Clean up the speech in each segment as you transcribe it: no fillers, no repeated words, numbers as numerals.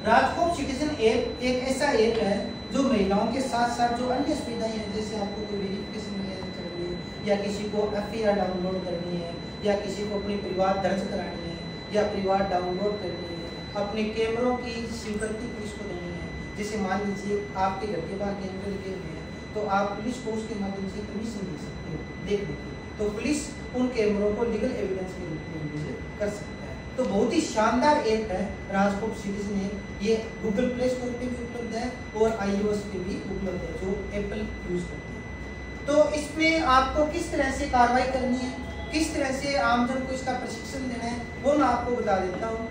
Rajkot citizen app एक ऐसा app है जो महिलाओं के साथ साथ जो अन्य सुविधाएं हैं, जैसे आपको कोई वेरिफिकेशन वगैरह करनी है या किसी को FIR डाउनलोड करनी है या किसी को अपनी परिवार दर्ज करानी है या परिवार डाउनलोड करनी है, अपने कैमरों की स्वीकृति पुलिस को देनी है। जैसे मान लीजिए आपके घर के बाहर कैमरे लगे हुए हैं तो आप पुलिस को उसके माध्यम से परमिशन दे सकते हो देखने की, तो पुलिस उन कैमरों को लीगल एविडेंस के रूप में यूज कर सकता है। तो बहुत ही शानदार ऐप है राजकोट सिटीजन ऐप। ये गूगल प्ले स्टोर पे भी उपलब्ध है और iOS पे भी उपलब्ध है जो एप्पल यूज करते हैं। तो इसमें आपको किस तरह से कार्रवाई करनी है, किस तरह से आमजन को इसका प्रशिक्षण देना है, वो मैं आपको बता देता हूँ।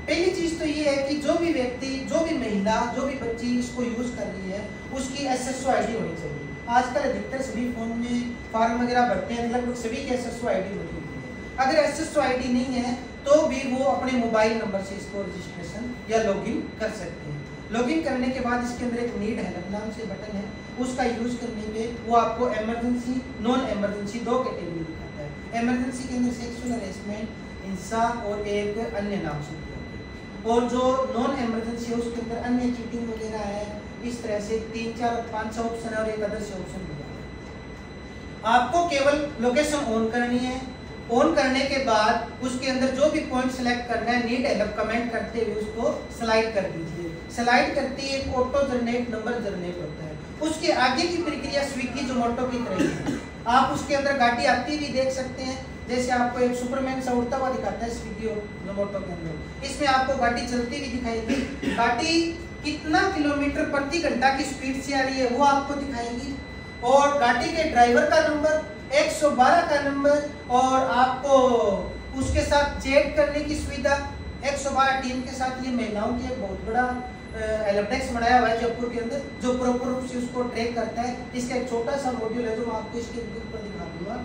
पहली चीज तो ये है कि जो भी व्यक्ति, जो भी महिला, जो भी बच्ची इसको यूज कर रही है उसकी SSO ID होनी चाहिए। आजकल अधिकतर सभी फोन में फॉर्म वगैरह भरते हैं, लगभग सभी की SSO ID होती है। अगर SSO ID नहीं है तो भी वो अपने मोबाइल नंबर से इसको रजिस्ट्रेशन या लॉगिन कर सकते हैं। लॉगिन करने के बाद इसके अंदर एक नीड हेल्प नाम से बटन है, उसका यूज करने पे वो आपको इमरजेंसी, नॉन इमरजेंसी दो कैटेगरी दिखाता है। इमरजेंसी के अंदर सेक्सुअल हरेसमेंट, हिंसा और एक अन्य नाम से दिया है, और जो नॉन इमरजेंसी है उसके अंदर अन्य चीटिंग वगैरह है। इस तरह से 3, 4, 5 ऑप्शन है और एक अदर से ऑप्शन दिया है। आपको केवल लोकेशन ऑन करनी है। ऑन करने के बाद उसके अंदर जो भी पॉइंट सेलेक्ट करना है नीड हेल्प कमेंट करते हुए उसको स्लाइड कर दीजिए। स्लाइड करते ही एक ऑटो जनरेट नंबर जनरेट होता है। उसके आगे की प्रक्रिया स्विगी जोमेटो की तरह है। आप उसके अंदर गाड़ी आती हुई देख सकते हैं, जैसे आपको एक सुपरमैन सा उड़ता हुआ दिखाता है स्विगी और जोमेटो के अंदर। इसमें आपको गाड़ी चलती हुई दिखाएगी, गाड़ी कितना किलोमीटर प्रति घंटा की स्पीड से आ रही है वो आपको दिखाएगी, और गाड़ी के ड्राइवर का नंबर, 112 का नंबर, और आपको उसके साथ चैट करने की सुविधा। 112 टीम के साथ ये महिलाओं की एक बहुत बड़ा हेल्पडेस्क बनाया हुआ है जयपुर के अंदर, जो प्रॉपर रूप से उसको ट्रैक करता है। इसका एक छोटा सा मॉड्यूल है जो मैं आपको इसके ऊपर दिखा दूंगा।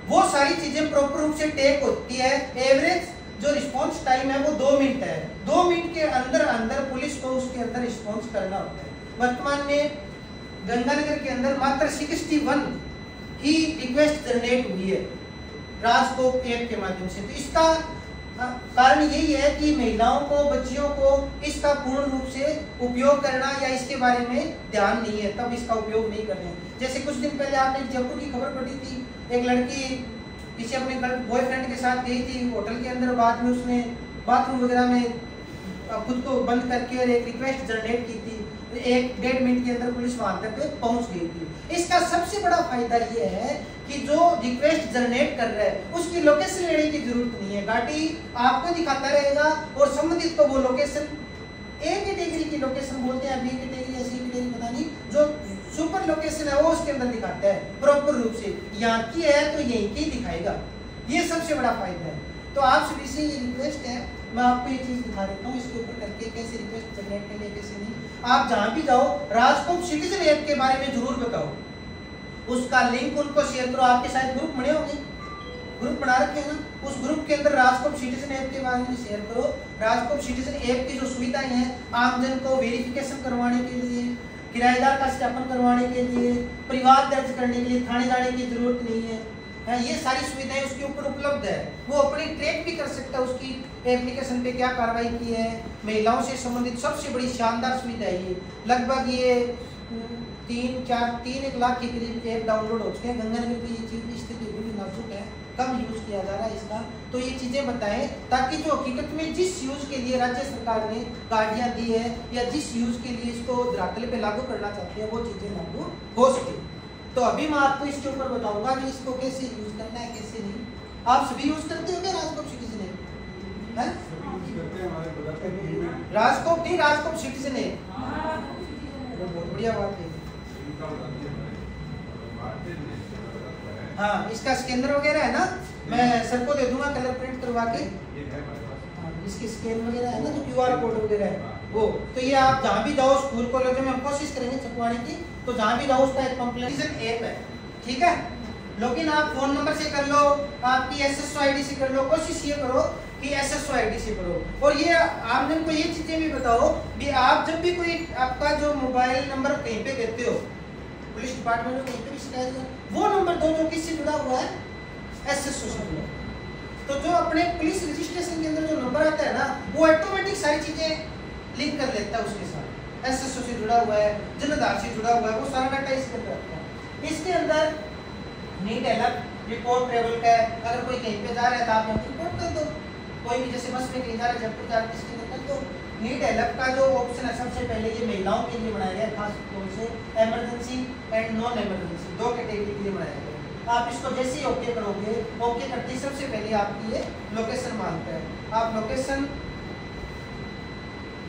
वो सारी चीजें प्रॉपर रूप से ट्रैक होती है। एवरेज जो रिस्पॉन्स टाइम है वो 2 मिनट है। 2 मिनट के अंदर अंदर पुलिस को उसके अंदर रिस्पॉन्स करना होता है। वर्तमान में गंगानगर के अंदर मात्र 61 ही रिक्वेस्ट जनरेट हुई है राजकोट ऐप के माध्यम से। तो इसका कारण यही है कि महिलाओं को, बच्चियों को इसका पूर्ण रूप से उपयोग करना या इसके बारे में ध्यान नहीं है, तब इसका उपयोग नहीं कर रहे हैं। जैसे कुछ दिन पहले आपने जयपुर की खबर पढ़ी थी, एक लड़की किसी अपने बॉयफ्रेंड के साथ गई थी होटल के अंदर, बाद में उसने बाथरूम वगैरह में खुद को बंद करके और एक रिक्वेस्ट जनरेट की थी। 1-1.5 मिनट के अंदर पुलिस वहां तक पहुंच गई थी। इसका सबसे बड़ा फायदा ये है कि जो रिक्वेस्ट जनरेट कर रहा है उसकी लोकेशन लेने की जरूरत नहीं है। गाड़ी आपको दिखाता रहेगा और संबंधित को वो लोकेशन, A कैटेगरी की लोकेशन बोलते हैं, B कैटेगरी या C कैटेगरी पता नहीं, जो सुपर लोकेशन है वो उसके अंदर दिखाता है प्रॉपर रूप से। यहाँ की है तो यहीं की दिखाएगा। ये सबसे बड़ा फायदा है। तो आप सभी से ये रिक्वेस्ट है, मैं आपको ये चीज दिखा देता हूँ इसके ऊपर करके कैसे रिक्वेस्ट जनरेट करनी है, कैसे नहीं। आप जहाँ भी जाओ राजकोट सिटीजन ऐप के बारे में जरूर बताओ, उसका लिंक उनको शेयर करो। आपके साथ ग्रुप बने होंगे, ग्रुप बना रखे हैं ना, उस ग्रुप के अंदर राजकोट सिटीजन ऐप के बारे में शेयर करो। राजकोट सिटीजन ऐप की जो सुविधाएं हैं आमजन को वेरिफिकेशन करवाने के लिए, किराएदार का सत्यापन करवाने के लिए, परिवार दर्ज करने के लिए थाने जाने की जरूरत नहीं है, ये सारी सुविधाएं उसके ऊपर उपलब्ध है। वो अपनी ट्रैक भी कर सकता है उसकी एप्लीकेशन पे क्या कार्रवाई की है। महिलाओं से संबंधित सबसे बड़ी शानदार सुविधा है ये। लगभग ये 3-1 लाख के करीब ऐप डाउनलोड हो चुके हैं। गंगानगर की ये चीज स्थिति भी नाजुक है, कम यूज किया जा रहा है इसका। तो ये चीजें बताएं ताकि जो हकीकत में जिस यूज के लिए राज्य सरकार ने गाड़ियां दी है या जिस यूज के लिए इसको धरातल पे लागू करना चाहते हैं वो चीजें लागू हो सके। तो अभी मैं आपको इसके ऊपर बताऊंगा कि इसको कैसे यूज करना है, कैसे नहीं। आप सभी यूज करते हो क्या राजकोट सिटीजन ऐप? राजकोट नहीं, राजकोट सिटीजन ऐप बहुत बढ़िया बात है। हाँ, इसका स्कैनर वगैरह है ना, मैं सर को दे दूंगा कलर प्रिंट करवा के। इसकी स्कैन वगैरह है ना, जो QR कोड वगैरह है वो। तो ये आप जहाँ भी जाओ, स्कूल कॉलेज में हम कोशिश करेंगे छपवाने की, तो जहाँ भी जाओ उसका एक कंप्लीशन ऐप है, ठीक है। लॉगिन आप फोन नंबर से कर लो, आपकी SSO ID से कर लो। कोशिश ये करो कि SSO ID से करो। और ये आमजन को ये चीजें भी बताओ कि आप जब भी कोई आपका जो मोबाइल नंबर कहीं पे देते हो, पुलिस डिपार्टमेंट में कहीं पे भी शिकायत हो, वो नंबर दो जो किससे जुड़ा हुआ है, SSO से जुड़ा। तो जो अपने पुलिस रजिस्ट्रेशन के अंदर जो नंबर आता है ना, वो ऑटोमेटिक सारी चीजें लिंक कर लेता है। रहता है उसके साथ, एसएसओ से जुड़ा हुआ है, जन्मदार से जुड़ा हुआ है, वो सारा डाटा इसके अंदर आता है। इसके अंदर नीड अलग रिपोर्ट ट्रेवल का है, अगर कोई कहीं पे जा रहा है तो आप यहाँ रिपोर्ट कर दो, कोई भी जैसे बस में कहीं जा रहा है, जयपुर जा रहा है, किसी ने कर दो। नीड अलग का जो ऑप्शन है सबसे पहले ये महिलाओं के लिए बनाया गया है, खास तौर से emergency and non emergency 2 category के लिए बनाया गया है। आप इसको जैसे ही ओके करोगे, ओके करते ही सबसे पहले आपकी ये लोकेशन मांगता है, आप लोकेशन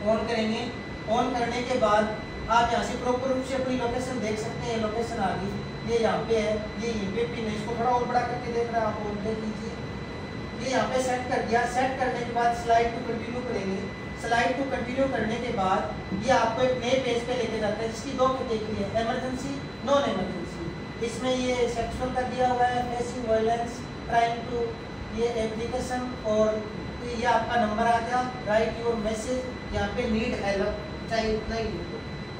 ऑन करेंगे। ऑन करने के बाद आप यहाँ से प्रॉपर रूप से अपनी लोकेशन देख सकते हैं, लोकेशन आ गई, ये यहाँ पे है, ये यहीं पे पिन है, इसको थोड़ा और बड़ा करके देख रहे हैं आप, और देख लीजिए, ये यहाँ पे सेट कर दिया। सेट करने के बाद स्लाइड टू कंटिन्यू करेंगे। स्लाइड टू कंटिन्यू करने के बाद ये आपको एक नए पेज पे लेके जाता है जिसकी 2 कैटेगरी है, इमरजेंसी नॉन इमरजेंसी। इसमें ये सेक्सुअल का दिया हुआ है, फेसिंग वायलेंस, ट्राइंग टू, ये एप्लीकेशन, और ये आपका नंबर आ गया, राइट योर मैसेज, यहाँ पे नीड हेल्प, चाहे इतना ही लिखो,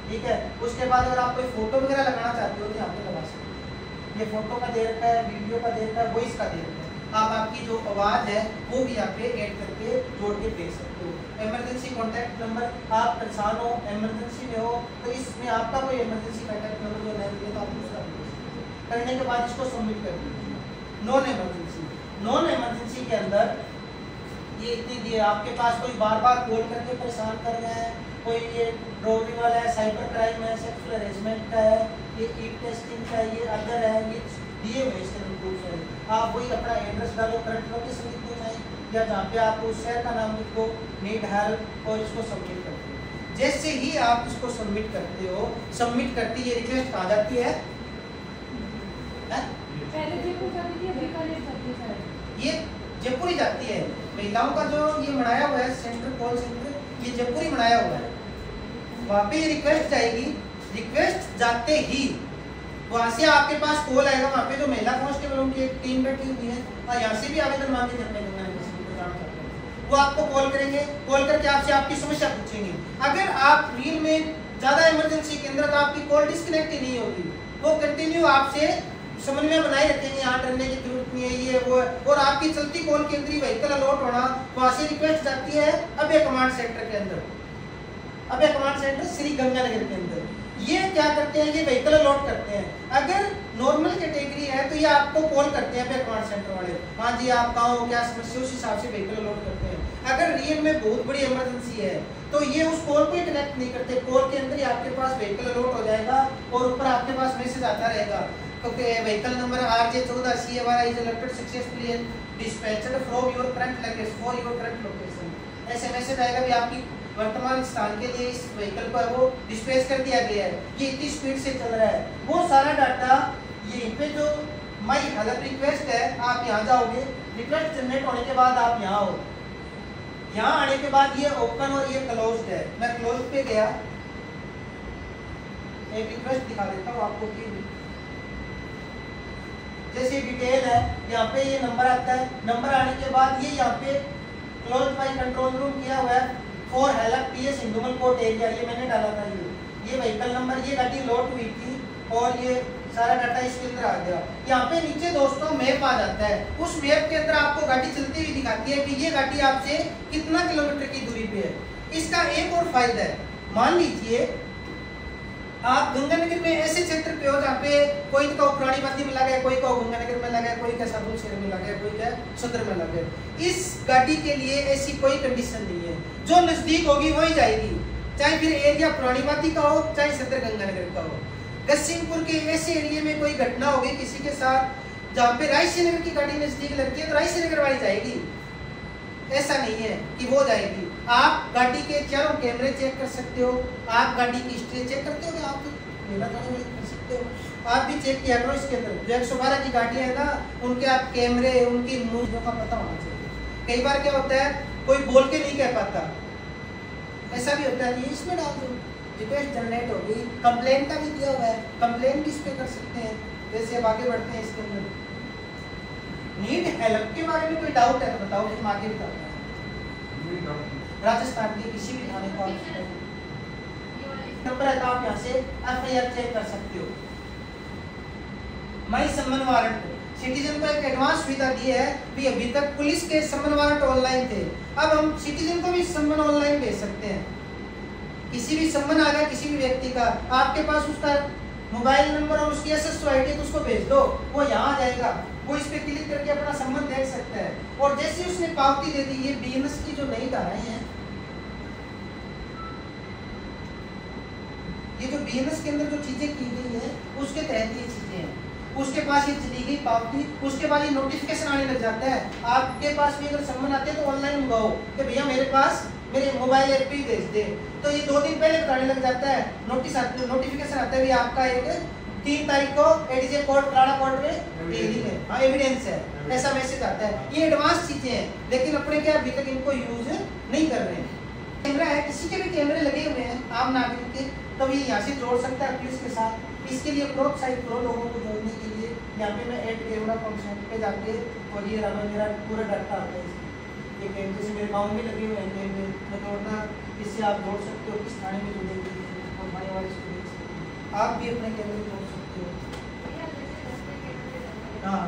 ठीक है। उसके बाद अगर आप कोई फोटो वगैरह लगाना चाहते हो तो यहाँ पे लगा सकते हो, ये फोटो का दे रखा है, वीडियो का दे रखा है, वॉइस का दे रखा है, आप आपकी जो आवाज़ है वो भी यहाँ पे ऐड करके जोड़ के भेज सकते हो। इमरजेंसी कॉन्टैक्ट नंबर, आप परेशान हो, इमरजेंसी में हो, तो इसमें आपका कोई इमरजेंसी कॉन्टैक्ट नंबर जो नहीं मिले तो आप दूसरा भेज सकते हो। करने के बाद इसको सबमिट कर दीजिए। नॉन इमरजेंसी, नॉन इमरजेंसी के अंदर ये इतनी दिए, आपके पास कोई बार बार कॉल करके परेशान कर रहा है, कोई ये रॉबरी वाला है, साइबर क्राइम है, सेक्सुअल हैरेसमेंट का है, ये ईट टेस्टिंग का, ये अदर है, ये दिए हुए इसके प्रूफ है। आप वही अपना एड्रेस डालो, करंट लोकेशन लिख दो चाहे, या जहाँ पे आप उस शहर का नाम लिख दो, नीड हेल्प, और इसको सबमिट कर दो। जैसे ही आप इसको सबमिट करते हो, सबमिट करती ये रिक्वेस्ट आ जाती है, ये जयपुर ही जाती है। महिलाओं का जो ये बनाया हुआ है सेंटर, कॉल सेंटर, ये जयपुर ही बनाया हुआ है। वहाँ पे रिक्वेस्ट जाएगी, रिक्वेस्ट जाते ही वहाँ से आपके पास कॉल आएगा, वहाँ पे जो महिला कांस्टेबल उनकी एक टीम बैठी हुई है, और यहाँ से भी आवेदन मांगे जाते हैं, वो आपको कॉल करेंगे, कॉल करके आपसे आपकी समस्या पूछेंगे। अगर आप रील में ज़्यादा इमरजेंसी के अंदर, तो आपकी कॉल डिस्कनेक्ट ही नहीं होगी, वो कंटिन्यू आपसे समन्वय बनाए रखेंगे, यहाँ डरने की जरूरत नहीं है, ये वो है। और आपकी चलती कॉल के अंदर ही व्हीकल अलॉट होना, वहाँ से रिक्वेस्ट जाती है अभय कमांड सेंटर के अंदर, अभय कमांड सेंटर श्री गंगानगर के अंदर। ये क्या करते हैं, ये व्हीकल अलॉट करते हैं। अगर नॉर्मल कैटेगरी है तो ये आपको कॉल करते हैं अभय कमांड सेंटर वाले, हाँ जी आप कहाँ हो, क्या समस्या, उस हिसाब से व्हीकल अलॉट करते हैं। अगर रियल में बहुत बड़ी इमरजेंसी है तो ये उस कॉल को ही कनेक्ट नहीं करते, कॉल के अंदर ही आपके पास व्हीकल अलॉट हो जाएगा, और ऊपर आपके पास मैसेज आता रहेगा, क्योंकि vehicle number RJ14C is alerted successfully dispatched from your current location for your current location. ऐसे मैसेज आएगा भी आपकी वर्तमान स्थान के लिए इस व्हीकल को है वो डिस्पैच कर दिया गया है, ये इतनी स्पीड से चल रहा है। वो सारा डाटा यहीं पे जो माई हेल्प रिक्वेस्ट है, आप यहाँ जाओगे, रिक्वेस्ट जनरेट होने के बाद आप यहाँ हो, यहाँ आने के बाद ये ओपन और ये क्लोज्ड है। मैं क्लोज पे गया, एक रिक्वेस्ट दिखा देता हूँ आपको कि जैसे डिटेल है, यहाँ पे ये नंबर आता है, नंबर आने के बाद ये यहाँ पे क्लोज बाय कंट्रोल रूम किया हुआ है for help PS Hindumalkot area, ये मैंने डाला था। ये व्हीकल नंबर, ये गाड़ी लोड हुई थी और ये सारा डाटा इसके अंदर आ गया। यहाँ पे नीचे दोस्तों मैप आ जाता है, उस मैप के अंदर आपको गाड़ी चलती हुई दिखाती है कि ये गाड़ी आपसे कितना किलोमीटर की दूरी पे है। इसका एक और फायदा है, मान लीजिए आप गंगानगर में ऐसे क्षेत्र पे हो जहाँ पे कोई का पुरानी बाती में लगा है, कोई का गंगानगर में लगा है, कोई का साधु शहर में लगा है, कोई का सदर में लगा है। इस गाड़ी के लिए ऐसी कोई कंडीशन नहीं है, जो नजदीक होगी वही जाएगी, चाहे फिर एरिया पुरानी बाती का हो चाहे सदर गंगानगर का हो। गसिंगपुर के ऐसे एरिया में कोई घटना होगी किसी के साथ जहाँ पे रायसी नगर की गाड़ी नजदीक लगती है तो रायसी नगर वाली जाएगी, ऐसा नहीं है कि वो जाएगी। आप गाड़ी के चारों कैमरे चेक कर सकते हो, आप गाड़ी की हिस्ट्री चेक करते हो, आप मेरा कर सकते हो, आप भी चेक किया करो। इसके अंदर जो 112 की गाड़ियाँ है ना, उनके आप कैमरे, उनकी मूवों का पता होना चाहिए। कई बार क्या होता है, कोई बोल के नहीं कह पाता, ऐसा भी होता है। इसमें डाल दो, रिक्वेस्ट जनरेट होगी। कंप्लेन का भी दिया हुआ है, कंप्लेन किस पे कर सकते हैं। जैसे अब आगे बढ़ते हैं, इसके अंदर नीड हेल्प के बारे में कोई डाउट है तो बताओ, हम आगे बताते हैं। राजस्थान के किसी भी थाने का नंबर है तो आप यहाँ से FIR चेक कर सकते हो। माई सम्मन वारंट, सिटीजन को एक एडवांस सुविधा दी है भी। अभी तक पुलिस के सम्मन वारंट ऑनलाइन थे, अब हम सिटीजन को भी सम्मन ऑनलाइन भेज सकते हैं। किसी भी सम्मन आ गया किसी भी व्यक्ति का, आपके पास उसका मोबाइल नंबर और उसकी एसएस आईडी तो उसको भेज दो, वो यहाँ आ जाएगा, वो इस पे क्लिक करके अपना सम्मन देख सकता है। और जैसे उसने पावती दे दी, ये बीएनएस की जो नई धाराएं हैं, ये जो बीएनएस के अंदर जो चीजें की गई है उसके तहत ये चीजें हैं। उसके पास ये चली गई पावती, उसके बाद ये नोटिफिकेशन आने लग जाता है। आपके पास भी अगर सम्मन आते हैं तो ऑनलाइन मंगाओ कि भैया मेरे पास मेरे मोबाइल ऐप पे ही भेज दे, तो ये 2 दिन पहले बताने लग जाता है, नोटिफिकेशन आता है, आपका एक 3 तारीख को एडीजे कोर्ट फलाना कोर्ट में हियरिंग है, हाँ एविडेंस है, ऐसा मैसेज आता है। ये एडवांस चीजें हैं, लेकिन अपने क्या अभी तक इनको यूज नहीं कर रहे हैं। कैमरा है, किसी के भी कैमरे लगे हुए हैं आम नागरिक के, तब ये यहाँ से जोड़ सकता है पुलिस के साथ। इसके लिए प्रोत्साहित करो लोगों को जोड़ने के लिए। यहाँ पे मैं ऐड कैमरा फंक्शन पे जाके, और ये मेरा पूरा डाटा आता है, ये कैमरे से मेरे गाँव में लगे हुए हैं कैमरे, मैं जोड़ना, इससे आप जोड़ सकते हो किस थाने में जुड़ेंगे, और थाने वाले से आप भी अपने कैमरे जोड़ सकते हो। हाँ।